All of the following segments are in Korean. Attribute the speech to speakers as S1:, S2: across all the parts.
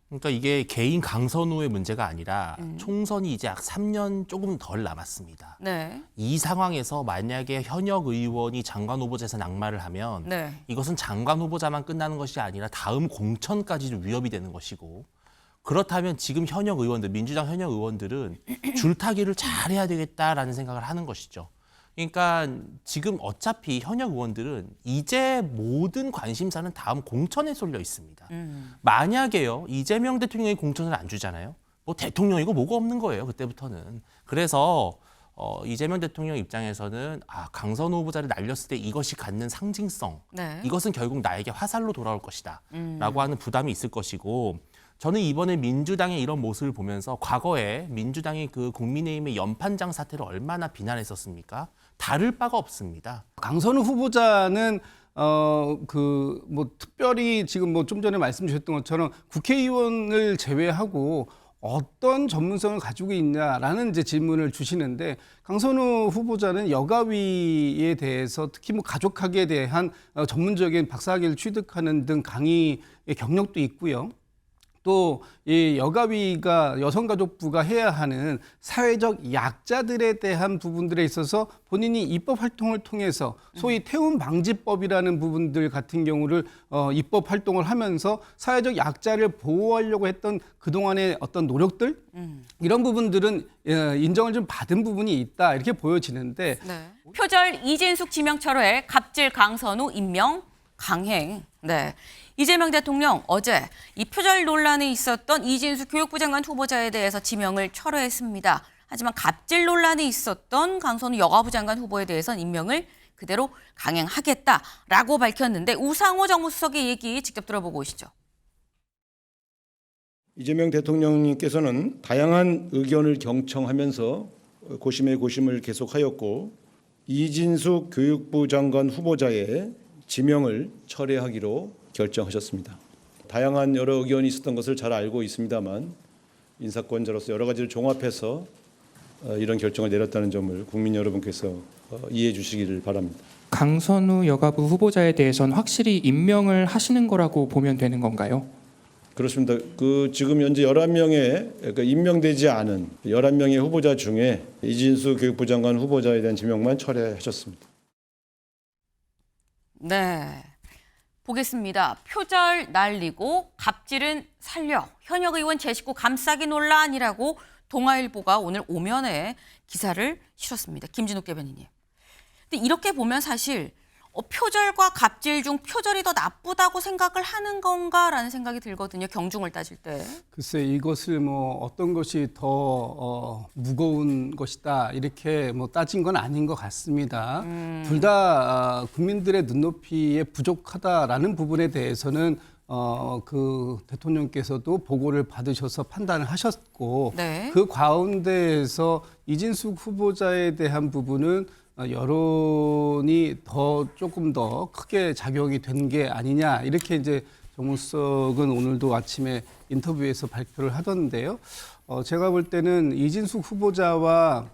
S1: 그러니까 이게 개인 강선우의 문제가 아니라 총선이 이제 약 3년 조금 덜 남았습니다.
S2: 네.
S1: 이 상황에서 만약에 현역 의원이 장관 후보자에서 낙마를 하면
S2: 네.
S1: 이것은 장관 후보자만 끝나는 것이 아니라 다음 공천까지도 위협이 되는 것이고, 그렇다면 지금 현역 의원들, 민주당 현역 의원들은 줄타기를 잘해야 되겠다라는 생각을 하는 것이죠. 그러니까 지금 어차피 현역 의원들은 이제 모든 관심사는 다음 공천에 쏠려 있습니다. 만약에요, 이재명 대통령이 공천을 안 주잖아요. 뭐 대통령이고 뭐가 없는 거예요, 그때부터는. 그래서 이재명 대통령 입장에서는 강선우 후보자를 날렸을 때 이것이 갖는 상징성,
S2: 네.
S1: 이것은 결국 나에게 화살로 돌아올 것이다 라고 하는 부담이 있을 것이고, 저는 이번에 민주당의 이런 모습을 보면서 과거에 민주당이 그 국민의힘의 연판장 사태를 얼마나 비난했었습니까? 다를 바가 없습니다.
S3: 강선우 후보자는 특별히 지금 뭐 좀 전에 말씀 주셨던 것처럼 국회의원을 제외하고 어떤 전문성을 가지고 있냐라는 이제 질문을 주시는데, 강선우 후보자는 여가위에 대해서 특히 뭐 가족학에 대한 전문적인 박사학위를 취득하는 등 강의의 경력도 있고요. 또 이 여가위가 여성가족부가 해야 하는 사회적 약자들에 대한 부분들에 있어서 본인이 입법 활동을 통해서 소위 태움 방지법이라는 부분들 같은 경우를 입법 활동을 하면서 사회적 약자를 보호하려고 했던 그동안의 어떤 노력들, 이런 부분들은 인정을 좀 받은 부분이 있다, 이렇게 보여지는데,
S2: 네. 표절 이진숙 지명 철회, 갑질 강선우 임명 강행. 네. 이재명 대통령 어제 이 표절 논란에 있었던 이진숙 교육부 장관 후보자에 대해서 지명을 철회했습니다. 하지만 갑질 논란이 있었던 강선우 여가부 장관 후보에 대해서는 임명을 그대로 강행하겠다라고 밝혔는데, 우상호 정무수석의 얘기 직접 들어보고 오시죠.
S4: 이재명 대통령님께서는 다양한 의견을 경청하면서 고심에 고심을 계속하였고, 이진숙 교육부 장관 후보자의 지명을 철회하기로 결정하셨습니다. 다양한 여러 의견이 있었던 것을 잘 알고 있습니다만, 인사권자로서 여러 가지를 종합해서 이런 결정을 내렸다는 점을 국민 여러분께서 이해해 주시기를 바랍니다.
S5: 강선우 여가부 후보자에 대해서는 확실히 임명을 하시는 거라고 보면 되는 건가요?
S4: 그렇습니다. 지금 현재 11명의 임명되지 않은 11명의 후보자 중에 이진수 교육부 장관 후보자에 대한 지명만 철회하셨습니다.
S2: 네. 보겠습니다. 표절 날리고 갑질은 살려. 현역 의원 제 식구 감싸기 논란이라고 동아일보가 오늘 오면에 기사를 실었습니다. 김진욱 대변인님. 근데 이렇게 보면 사실 표절과 갑질 중 표절이 더 나쁘다고 생각을 하는 건가라는 생각이 들거든요. 경중을 따질 때.
S3: 글쎄, 이것을 뭐 어떤 것이 더 무거운 것이다, 이렇게 뭐 따진 건 아닌 것 같습니다. 둘 다 국민들의 눈높이에 부족하다라는 부분에 대해서는 그 대통령께서도 보고를 받으셔서 판단을 하셨고,
S2: 네.
S3: 그 가운데에서 이진숙 후보자에 대한 부분은 여론이 조금 더 크게 작용이 된 게 아니냐, 이렇게 이제 정무수석은 오늘도 아침에 인터뷰에서 발표를 하던데요. 제가 볼 때는 이진숙 후보자와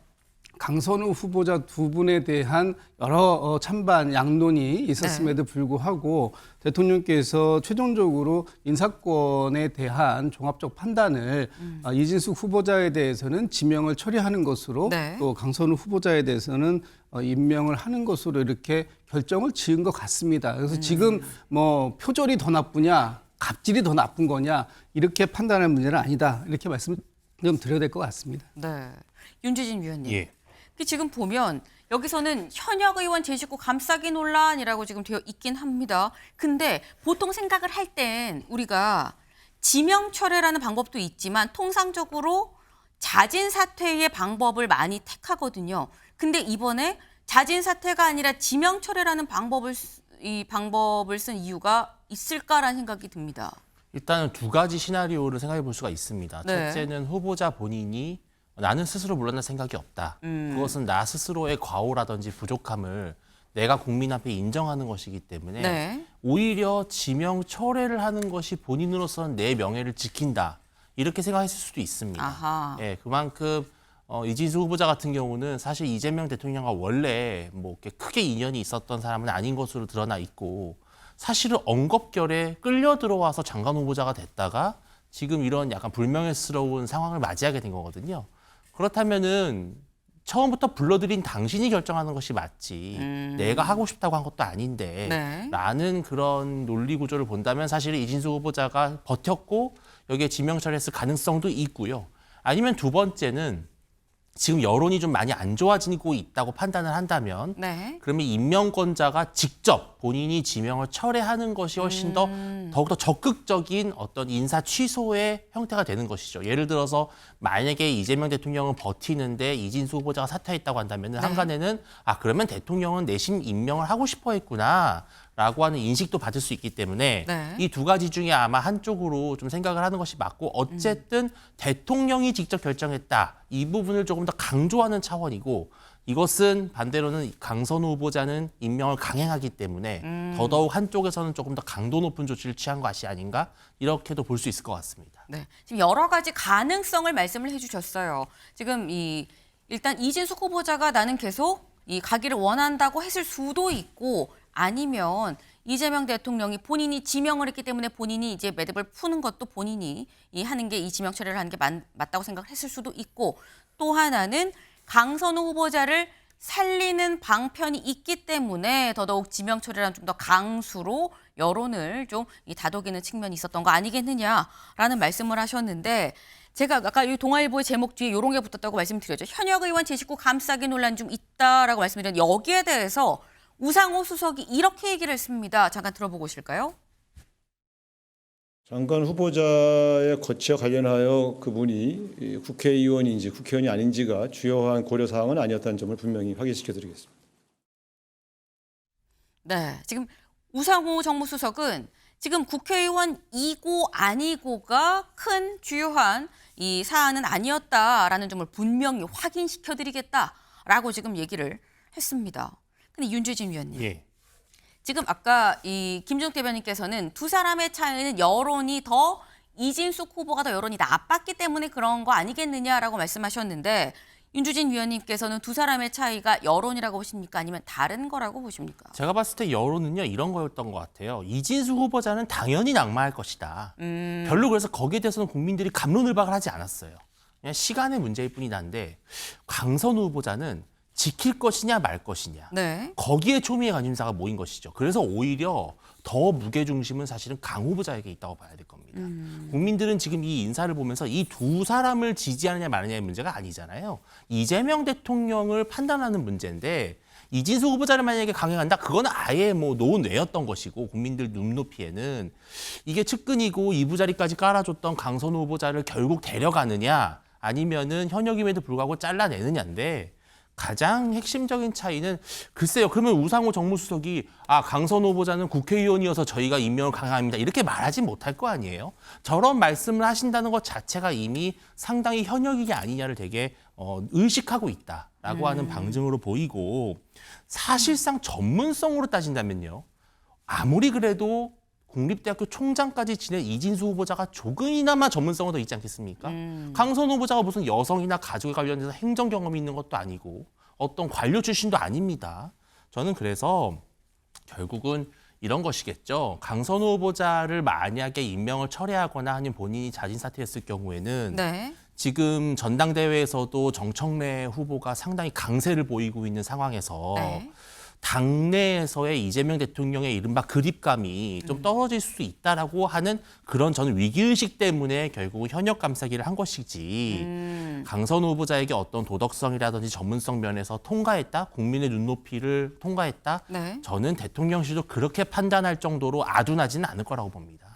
S3: 강선우 후보자 두 분에 대한 여러 찬반 양론이 있었음에도 불구하고 대통령께서 최종적으로 인사권에 대한 종합적 판단을 이진숙 후보자에 대해서는 지명을 처리하는 것으로,
S2: 네.
S3: 또 강선우 후보자에 대해서는 임명을 하는 것으로 이렇게 결정을 지은 것 같습니다. 그래서 지금 뭐 표절이 더 나쁘냐, 갑질이 더 나쁜 거냐, 이렇게 판단할 문제는 아니다, 이렇게 말씀 좀 드려야 될 것 같습니다.
S2: 네. 윤주진 위원님.
S1: 예.
S2: 지금 보면 여기서는 현역 의원 제 식구 감싸기 논란이라고 지금 되어 있긴 합니다. 근데 보통 생각을 할 땐 우리가 지명 철회라는 방법도 있지만 통상적으로 자진 사퇴의 방법을 많이 택하거든요. 근데 이번에 자진 사퇴가 아니라 지명 철회라는 방법을 쓴 이유가 있을까라는 생각이 듭니다.
S1: 일단은 두 가지 시나리오를 생각해 볼 수가 있습니다.
S2: 네.
S1: 첫째는 후보자 본인이 나는 스스로 물러날 생각이 없다. 그것은 나 스스로의 과오라든지 부족함을 내가 국민 앞에 인정하는 것이기 때문에
S2: 네.
S1: 오히려 지명 철회를 하는 것이 본인으로서는 내 명예를 지킨다, 이렇게 생각했을 수도 있습니다.
S2: 아하.
S1: 예, 그만큼 이진수 후보자 같은 경우는 사실 이재명 대통령과 원래 뭐 이렇게 크게 인연이 있었던 사람은 아닌 것으로 드러나 있고, 사실은 엉겁결에 끌려 들어와서 장관 후보자가 됐다가 지금 이런 약간 불명예스러운 상황을 맞이하게 된 거거든요. 그렇다면은 처음부터 불러들인 당신이 결정하는 것이 맞지 내가 하고 싶다고 한 것도 아닌데
S2: 네.
S1: 라는 그런 논리 구조를 본다면 사실 이진수 후보자가 버텼고 여기에 지명 처리했을 가능성도 있고요. 아니면 두 번째는 지금 여론이 좀 많이 안 좋아지고 있다고 판단을 한다면
S2: 네.
S1: 그러면 임명권자가 직접 본인이 지명을 철회하는 것이 훨씬 더 더욱더 적극적인 어떤 인사 취소의 형태가 되는 것이죠. 예를 들어서 만약에 이재명 대통령은 버티는데 이진수 후보자가 사퇴했다고 한다면 한간에는 그러면 대통령은 내심 임명을 하고 싶어 했구나. 라고 하는 인식도 받을 수 있기 때문에
S2: 네.
S1: 이 두 가지 중에 아마 한쪽으로 좀 생각을 하는 것이 맞고 어쨌든 대통령이 직접 결정했다. 이 부분을 조금 더 강조하는 차원이고 이것은 반대로는 강선우 후보자는 임명을 강행하기 때문에 더더욱 한쪽에서는 조금 더 강도 높은 조치를 취한 것이 아닌가 이렇게도 볼 수 있을 것 같습니다.
S2: 네. 지금 여러 가지 가능성을 말씀을 해주셨어요. 지금 일단 이진숙 후보자가 나는 계속 가기를 원한다고 했을 수도 있고 아니면 이재명 대통령이 본인이 지명을 했기 때문에 본인이 이제 매듭을 푸는 것도 본인이 하는 게 이 지명 처리를 하는 게 맞다고 생각을 했을 수도 있고 또 하나는 강선우 후보자를 살리는 방편이 있기 때문에 더더욱 지명 처리라는 좀 더 강수로 여론을 좀 다독이는 측면이 있었던 거 아니겠느냐라는 말씀을 하셨는데 제가 아까 이 동아일보의 제목 뒤에 이런 게 붙었다고 말씀드렸죠. 현역 의원 제19 감싸기 논란 좀 있다라고 말씀드렸는데 여기에 대해서 우상호 수석이 이렇게 얘기를 했습니다. 잠깐 들어보실까요?
S4: 장관 후보자의 거취와 관련하여 그분이 국회의원인지 국회의원이 아닌지가 주요한 고려 사항은 아니었다는 점을 분명히 확인시켜드리겠습니다.
S2: 네, 지금 우상호 정무수석은 지금 국회의원이고 아니고가 큰 주요한 이 사안은 아니었다라는 점을 분명히 확인시켜드리겠다라고 지금 얘기를 했습니다. 근데 윤주진 위원님.
S1: 예.
S2: 지금 아까 김준욱 대변인께서는 두 사람의 차이는 여론이 더 이진숙 후보가 더 여론이 나빴기 때문에 그런 거 아니겠느냐라고 말씀하셨는데 윤주진 위원님께서는 두 사람의 차이가 여론이라고 보십니까? 아니면 다른 거라고 보십니까?
S1: 제가 봤을 때 여론은요 이런 거였던 것 같아요. 이진수 후보자는 당연히 낙마할 것이다. 별로 그래서 거기에 대해서는 국민들이 갑론을박을 하지 않았어요. 그냥 시간의 문제일 뿐이다 한데 강선우 후보자는 지킬 것이냐 말 것이냐.
S2: 네.
S1: 거기에 초미의 관심사가 모인 것이죠. 그래서 오히려 더 무게중심은 사실은 강 후보자에게 있다고 봐야 될 겁니다. 국민들은 지금 이 인사를 보면서 이 두 사람을 지지하느냐 마느냐의 문제가 아니잖아요. 이재명 대통령을 판단하는 문제인데 이진수 후보자를 만약에 강행한다? 그건 아예 뭐 노뇌였던 것이고 국민들 눈높이에는 이게 측근이고 이부자리까지 깔아줬던 강선우 후보자를 결국 데려가느냐 아니면은 현역임에도 불구하고 잘라내느냐인데 가장 핵심적인 차이는 글쎄요. 그러면 우상호 정무수석이 강선우 후보자는 국회의원이어서 저희가 임명을 강행합니다. 이렇게 말하지 못할 거 아니에요. 저런 말씀을 하신다는 것 자체가 이미 상당히 현역이게 아니냐를 되게 의식하고 있다라고 하는 방증으로 보이고 사실상 전문성으로 따진다면요. 아무리 그래도 국립대학교 총장까지 지낸 이진수 후보자가 조금이나마 전문성은 더 있지 않겠습니까? 강선우 후보자가 무슨 여성이나 가족에 관련해서 행정 경험이 있는 것도 아니고 어떤 관료 출신도 아닙니다. 저는 그래서 결국은 이런 것이겠죠. 강선우 후보자를 만약에 임명을 철회하거나 아니면 본인이 자진 사퇴했을 경우에는
S2: 네.
S1: 지금 전당대회에서도 정청래 후보가 상당히 강세를 보이고 있는 상황에서
S2: 네.
S1: 당내에서의 이재명 대통령의 이른바 그립감이 좀 떨어질 수 있다라고 하는 그런 저는 위기의식 때문에 결국 현역 감싸기를 한 것이지 강선우 후보자에게 어떤 도덕성이라든지 전문성 면에서 통과했다? 국민의 눈높이를 통과했다?
S2: 네.
S1: 저는 대통령실도 그렇게 판단할 정도로 아둔하지는 않을 거라고 봅니다.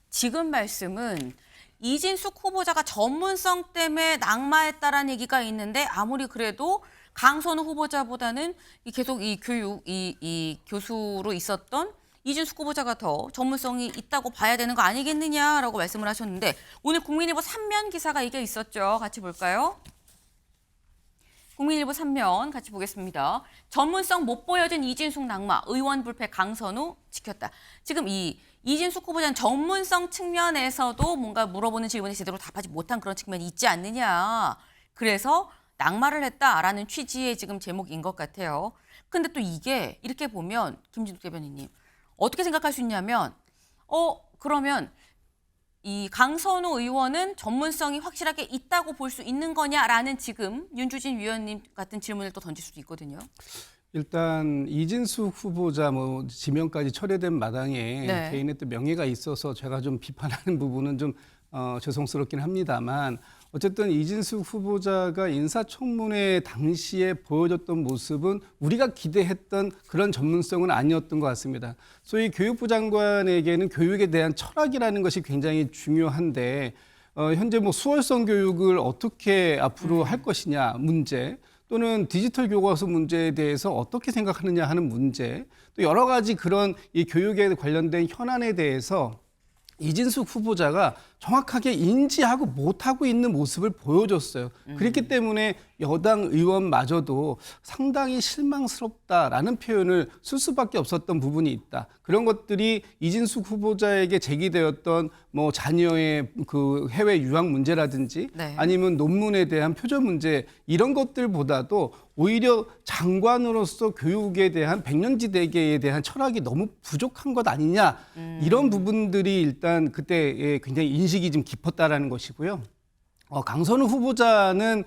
S2: 지금 말씀은 이진숙 후보자가 전문성 때문에 낙마했다라는 얘기가 있는데 아무리 그래도 강선우 후보자보다는 계속 이 교수로 있었던 이진숙 후보자가 더 전문성이 있다고 봐야 되는 거 아니겠느냐라고 말씀을 하셨는데 오늘 국민일보 3면 기사가 이게 있었죠. 같이 볼까요? 국민일보 3면 같이 보겠습니다. 전문성 못 보여준 이진숙 낙마, 의원 불패 강선우 지켰다. 지금 이진숙 후보자는 전문성 측면에서도 뭔가 물어보는 질문에 제대로 답하지 못한 그런 측면이 있지 않느냐. 그래서 낙마를 했다라는 취지의 지금 제목인 것 같아요. 근데 또 이게 이렇게 보면 김진욱 대변인님 어떻게 생각할 수 있냐면 그러면 이 강선우 의원은 전문성이 확실하게 있다고 볼 수 있는 거냐라는 지금 윤주진 위원님 같은 질문을 또 던질 수도 있거든요.
S3: 일단 이진숙 후보자 뭐 지명까지 철회된 마당에
S2: 네.
S3: 개인의 또 명예가 있어서 제가 좀 비판하는 부분은 좀 죄송스럽긴 합니다만 어쨌든 이진숙 후보자가 인사청문회 당시에 보여줬던 모습은 우리가 기대했던 그런 전문성은 아니었던 것 같습니다. 소위 교육부 장관에게는 교육에 대한 철학이라는 것이 굉장히 중요한데 현재 뭐 수월성 교육을 어떻게 앞으로 할 것이냐 문제 또는 디지털 교과서 문제에 대해서 어떻게 생각하느냐 하는 문제 또 여러 가지 그런 이 교육에 관련된 현안에 대해서 이진숙 후보자가 정확하게 인지하고 못하고 있는 모습을 보여줬어요. 그렇기 때문에 여당 의원마저도 상당히 실망스럽다라는 표현을 쓸 수밖에 없었던 부분이 있다. 그런 것들이 이진숙 후보자에게 제기되었던 뭐 자녀의 그 해외 유학 문제라든지
S2: 네.
S3: 아니면 논문에 대한 표절 문제 이런 것들보다도 오히려 장관으로서 교육에 대한 백년지대계에 대한 철학이 너무 부족한 것 아니냐 이런 부분들이 일단 그때 굉장히 인식이 좀 깊었다라는 것이고요. 강선우 후보자는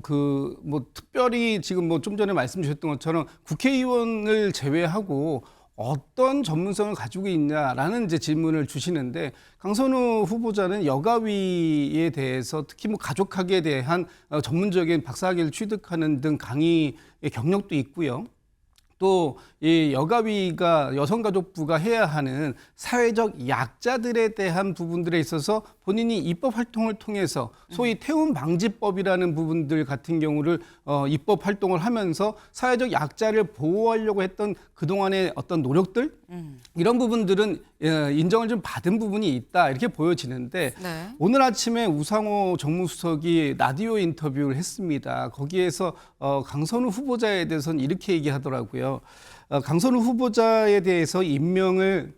S3: 그 뭐 특별히 지금 뭐 좀 전에 말씀 주셨던 것처럼 국회의원을 제외하고 어떤 전문성을 가지고 있냐라는 이제 질문을 주시는데 강선우 후보자는 여가위에 대해서 특히 뭐 가족학에 대한 전문적인 박사학위를 취득하는 등 강의의 경력도 있고요. 또 이 여가위가 여성가족부가 해야 하는 사회적 약자들에 대한 부분들에 있어서 본인이 입법 활동을 통해서 소위 태움 방지법이라는 부분들 같은 경우를 입법 활동을 하면서 사회적 약자를 보호하려고 했던 그동안의 어떤 노력들 이런 부분들은 인정을 좀 받은 부분이 있다 이렇게 보여지는데
S2: 네.
S3: 오늘 아침에 우상호 정무수석이 라디오 인터뷰를 했습니다. 거기에서 강선우 후보자에 대해서는 이렇게 얘기하더라고요. 강선우 후보자에 대해서 임명을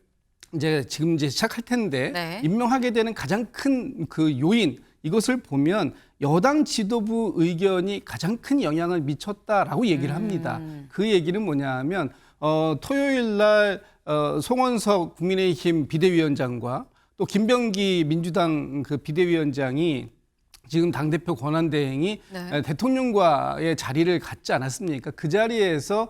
S3: 지금 시작할 텐데
S2: 네.
S3: 임명하게 되는 가장 큰 그 요인 이것을 보면 여당 지도부 의견이 가장 큰 영향을 미쳤다라고 얘기를 합니다. 그 얘기는 뭐냐하면 토요일 날 송원석 국민의힘 비대위원장과 또 김병기 민주당 그 비대위원장이 지금 당대표 권한대행이
S2: 네.
S3: 대통령과의 자리를 갖지 않았습니까? 그 자리에서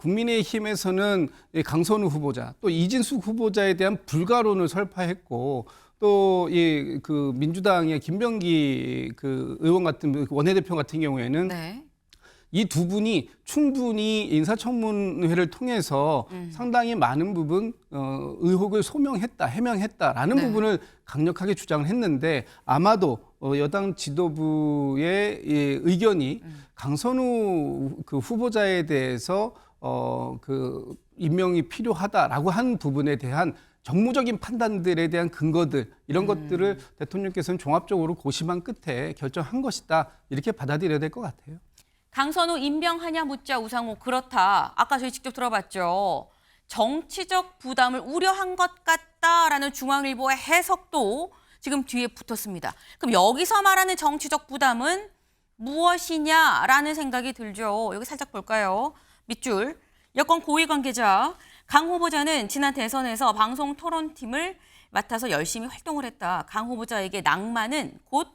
S3: 국민의힘에서는 강선우 후보자 또 이진숙 후보자에 대한 불가론을 설파했고 또 이 그 민주당의 김병기 그 의원 같은 원내대표 같은 경우에는
S2: 네.
S3: 이 두 분이 충분히 인사청문회를 통해서 상당히 많은 부분 의혹을 해명했다라는
S2: 네.
S3: 부분을 강력하게 주장을 했는데 아마도 여당 지도부의 이 의견이 강선우 그 후보자에 대해서 그 임명이 필요하다라고 한 부분에 대한 정무적인 판단들에 대한 근거들 이런 것들을 대통령께서는 종합적으로 고심한 끝에 결정한 것이다 이렇게 받아들여야 될 것 같아요.
S2: 강선우 임명하냐 묻자 우상호 그렇다. 아까 저희 직접 들어봤죠. 정치적 부담을 우려한 것 같다라는 중앙일보의 해석도 지금 뒤에 붙었습니다. 그럼 여기서 말하는 정치적 부담은 무엇이냐라는 생각이 들죠. 여기 살짝 볼까요? 밑줄. 여권 고위 관계자 강 후보자는 지난 대선에서 방송 토론팀을 맡아서 열심히 활동을 했다. 강 후보자에게 낭만은 곧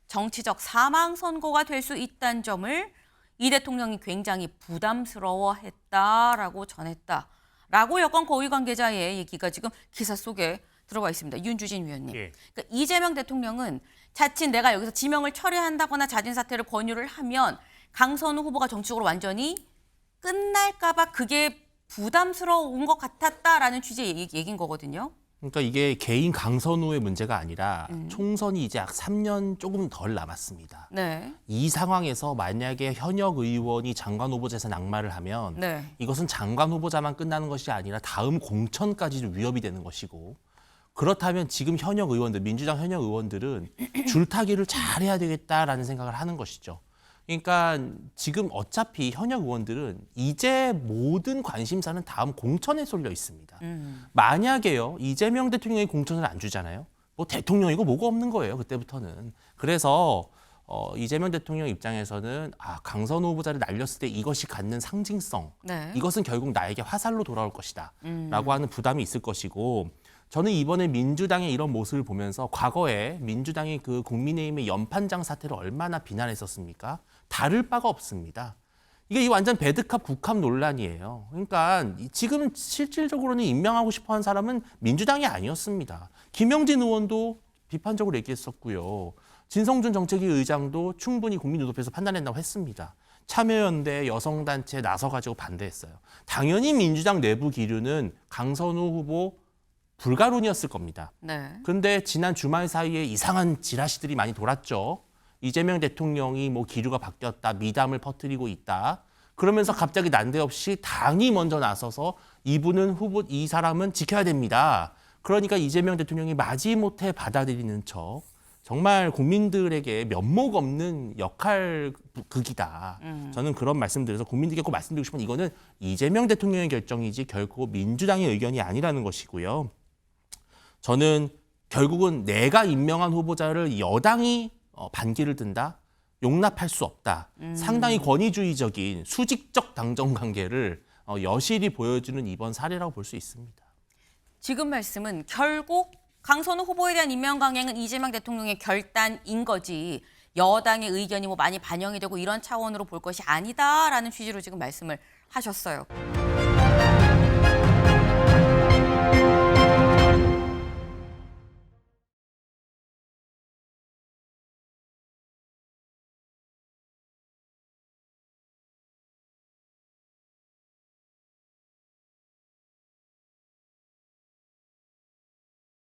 S2: 정치적 사망 선고가 될 수 있다는 점을 이 대통령이 굉장히 부담스러워했다라고 전했다라고 여권 고위 관계자의 얘기가 지금 기사 속에 들어가 있습니다. 윤주진 위원님.
S1: 예.
S2: 그러니까 이재명 대통령은 자칫 내가 여기서 지명을 철회한다거나 자진 사퇴를 권유를 하면 강선우 후보가 정치적으로 완전히 끝날까 봐 그게 부담스러운 것 같았다라는 취지의 얘기인 거거든요.
S1: 그러니까 이게 개인 강선우의 문제가 아니라 총선이 이제 약 3년 조금 덜 남았습니다.
S2: 네.
S1: 이 상황에서 만약에 현역 의원이 장관 후보자에서 낙마를 하면
S2: 네.
S1: 이것은 장관 후보자만 끝나는 것이 아니라 다음 공천까지도 위협이 되는 것이고 그렇다면 지금 현역 의원들, 민주당 현역 의원들은 줄타기를 잘해야 되겠다라는 생각을 하는 것이죠. 그러니까 지금 어차피 현역 의원들은 이제 모든 관심사는 다음 공천에 쏠려 있습니다. 만약에요, 이재명 대통령이 공천을 안 주잖아요. 뭐 대통령이고 뭐가 없는 거예요, 그때부터는. 그래서 이재명 대통령 입장에서는 강선우 후보자를 날렸을 때 이것이 갖는 상징성,
S2: 네.
S1: 이것은 결국 나에게 화살로 돌아올 것이다 라고 하는 부담이 있을 것이고 저는 이번에 민주당의 이런 모습을 보면서 과거에 민주당이 그 국민의힘의 연판장 사태를 얼마나 비난했었습니까? 다를 바가 없습니다. 이게 완전 배드캅 국캅 논란이에요. 그러니까 지금 실질적으로는 임명하고 싶어하는 사람은 민주당이 아니었습니다. 김영진 의원도 비판적으로 얘기했었고요. 진성준 정책위 의장도 충분히 국민 눈높이에서 판단한다고 했습니다. 참여연대 여성단체 나서가지고 반대했어요. 당연히 민주당 내부 기류는 강선우 후보 불가론이었을 겁니다.
S2: 네.
S1: 그런데 지난 주말 사이에 이상한 지라시들이 많이 돌았죠. 이재명 대통령이 뭐 기류가 바뀌었다, 미담을 퍼뜨리고 있다. 그러면서 갑자기 난데없이 당이 먼저 나서서 이 사람은 지켜야 됩니다. 그러니까 이재명 대통령이 마지못해 받아들이는 척 정말 국민들에게 면목 없는 역할극이다. 저는 그런 말씀드려서 국민들께 꼭 말씀드리고 싶은 이거는 이재명 대통령의 결정이지 결코 민주당의 의견이 아니라는 것이고요. 저는 결국은 내가 임명한 후보자를 여당이 반기를 든다? 용납할 수 없다. 상당히 권위주의적인 수직적 당정 관계를 여실히 보여주는 이번 사례라고 볼 수 있습니다.
S2: 지금 말씀은 결국 강선우 후보에 대한 임명 강행은 이재명 대통령의 결단인 거지 여당의 의견이 뭐 많이 반영이 되고 이런 차원으로 볼 것이 아니다라는 취지로 지금 말씀을 하셨어요.